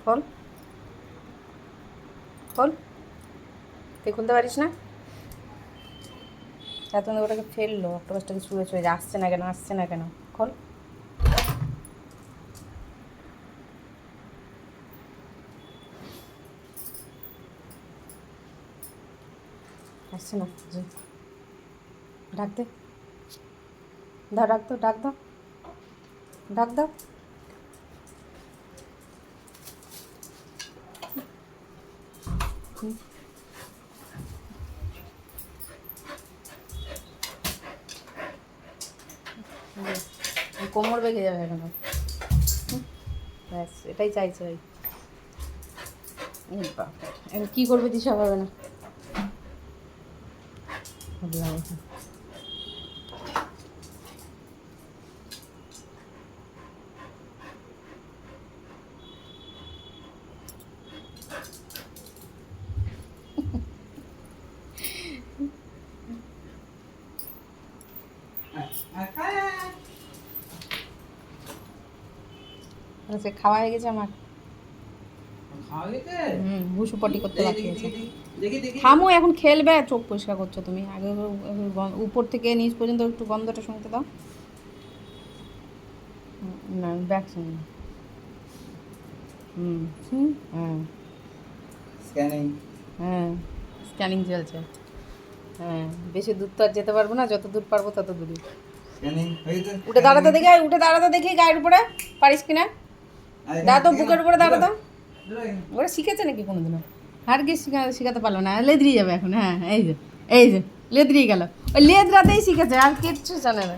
খোল খোল, তুই খুলতে পারিস না? এত ওটাকে ফেললো, অক্টোপাসটাকে ছুঁড়ে ছুঁড়ে আসছে না কেন, আসছে না কেন? খোল। আসছে না, ডাক দে, দাও, ডাক দাও, ডাক দাও, ডাক দাও। কোমর বেঁকে যাবে এখন। ব্যাস, এটাই চাইছে ওই। এখন কী করবে দিশা পাবে না। সে খাওয়া হয়ে গেছে আমার। ভুসু পটি করতে বাকি আছে। থামো, এখন খেলবে, চোখ পরিষ্কার করছো তুমি। আগে উপর থেকে নিচ পর্যন্ত একটু গন্ধটা শুনতে দাও। না, ব্যাক শুনি। হ্যাঁ স্ক্যানিং, হ্যাঁ স্ক্যানিং চলছে। হ্যাঁ, বেশি দূর তো আর যেতে পারবো না, যত দূর পারবো তত দূরই। স্ক্যানিং হয়েছে। উঠে দাঁড়াতে দেখে, উঠে দাঁড়াতে দেখি গায়ের উপরে পারিস কিনা। দাঁড়া তো, বুকের উপরে দাঁড়া তো। ওরা শিখেছে নাকি কোনোদিনও? হার গিয়ে শিখাতে পারলো না, লেদরিয়ে যাবে এখন। হ্যাঁ, এই যে লেদরিয়ে গেল, ওই লেদরাতেই শিখেছে, আর কিচ্ছু জানে না।